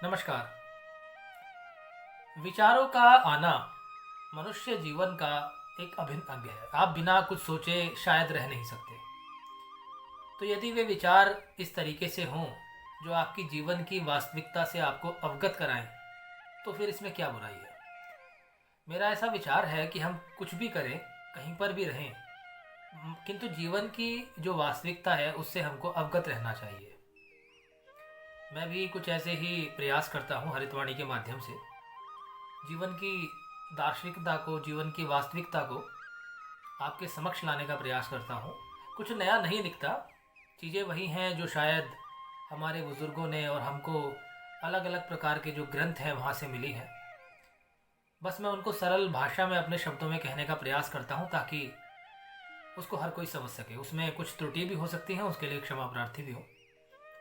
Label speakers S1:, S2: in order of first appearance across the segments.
S1: नमस्कार। विचारों का आना मनुष्य जीवन का एक अभिन्न अंग है। आप बिना कुछ सोचे शायद रह नहीं सकते। तो यदि वे विचार इस तरीके से हों जो आपकी जीवन की वास्तविकता से आपको अवगत कराएं, तो फिर इसमें क्या बुराई है। मेरा ऐसा विचार है कि हम कुछ भी करें, कहीं पर भी रहें, किंतु जीवन की जो वास्तविकता है उससे हमको अवगत रहना चाहिए। मैं भी कुछ ऐसे ही प्रयास करता हूँ हरितवाणी के माध्यम से जीवन की दार्शनिकता को, जीवन की वास्तविकता को आपके समक्ष लाने का प्रयास करता हूँ। कुछ नया नहीं दिखता, चीज़ें वही हैं जो शायद हमारे बुज़ुर्गों ने और हमको अलग अलग प्रकार के जो ग्रंथ हैं वहाँ से मिली हैं। बस मैं उनको सरल भाषा में अपने शब्दों में कहने का प्रयास करता हूँ ताकि उसको हर कोई समझ सके। उसमें कुछ त्रुटि भी हो सकती हैं, उसके लिए क्षमा प्रार्थी भी हो।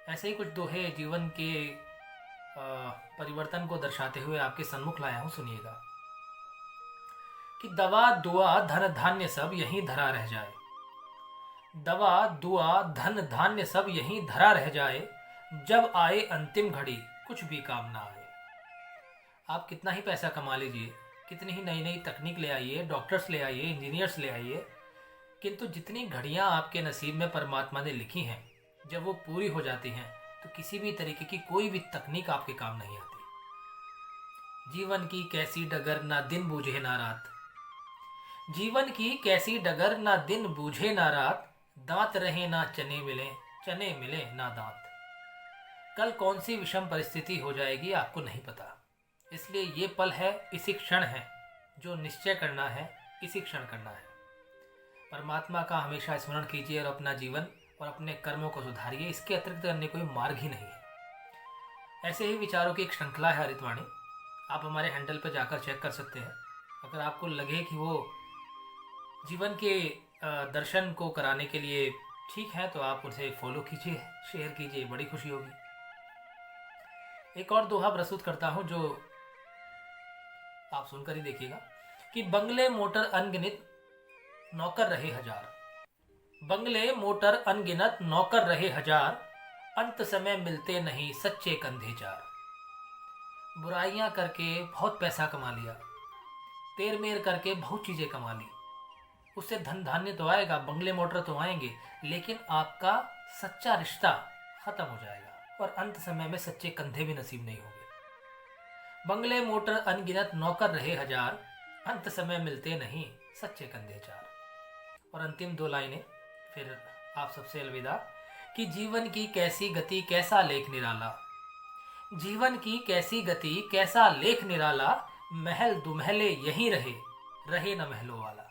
S1: ऐसे ही कुछ दोहे जीवन के परिवर्तन को दर्शाते हुए आपके सम्मुख लाया हूँ, सुनिएगा। कि दवा दुआ धन धान्य सब यहीं धरा रह जाए। दवा दुआ धन धान्य सब यहीं धरा रह जाए। जब आए अंतिम घड़ी कुछ भी काम ना आए। आप कितना ही पैसा कमा लीजिए, कितनी ही नई नई तकनीक ले आइए, डॉक्टर्स ले आइए, इंजीनियर्स ले आइए, किंतु जितनी घड़ियां आपके नसीब में परमात्मा ने लिखी हैं, जब वो पूरी हो जाती हैं तो किसी भी तरीके की कोई भी तकनीक आपके काम नहीं आती। जीवन की कैसी डगर ना दिन बूझे ना रात। जीवन की कैसी डगर ना दिन बूझे ना रात। दांत रहे ना चने मिले, चने मिले ना दांत। कल कौन सी विषम परिस्थिति हो जाएगी आपको नहीं पता। इसलिए ये पल है, इसी क्षण है, जो निश्चय करना है इसी क्षण करना है। परमात्मा का हमेशा स्मरण कीजिए और अपना जीवन और अपने कर्मों को सुधारिए। इसके अतिरिक्त अन्य कोई मार्ग ही नहीं है। ऐसे ही विचारों की एक श्रृंखला है हरितवाणी। आप हमारे हैंडल पर जाकर चेक कर सकते हैं। अगर आपको लगे कि वो जीवन के दर्शन को कराने के लिए ठीक है तो आप उसे फॉलो कीजिए, शेयर कीजिए, बड़ी खुशी होगी। एक और दोहा प्रस्तुत करता हूँ जो आप सुनकर ही देखिएगा। कि बंगले मोटर अनगिनत नौकर रहे हजार। बंगले मोटर अनगिनत नौकर रहे हजार। अंत समय मिलते नहीं सच्चे कंधे चार। बुराइयां करके बहुत पैसा कमा लिया, तेर मेर करके बहुत चीजें कमा ली, उससे धन धान्य तो आएगा, बंगले मोटर तो आएंगे, लेकिन आपका सच्चा रिश्ता खत्म हो जाएगा और अंत समय में सच्चे कंधे भी नसीब नहीं होंगे। बंगले मोटर अनगिनत नौकर रहे हजार। अंत समय मिलते नहीं सच्चे कंधे चार। और अंतिम दो लाइनें फिर आप सबसे अलविदा। कि जीवन की कैसी गति कैसा लेख निराला। जीवन की कैसी गति कैसा लेख निराला। महल दुमहले यहीं रहे, रहे न महलों वाला।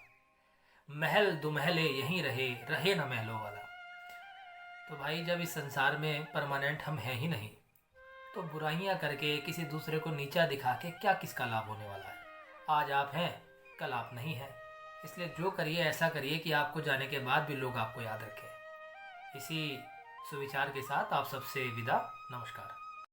S1: महल दुमहले यहीं रहे, रहे न महलों वाला। तो भाई जब इस संसार में परमानेंट हम हैं ही नहीं, तो बुराइयां करके किसी दूसरे को नीचा दिखा के क्या किसका लाभ होने वाला है। आज आप हैं, कल आप नहीं हैं। इसलिए जो करिए ऐसा करिए कि आपको जाने के बाद भी लोग आपको याद रखें। इसी सुविचार के साथ आप सबसे विदा। नमस्कार।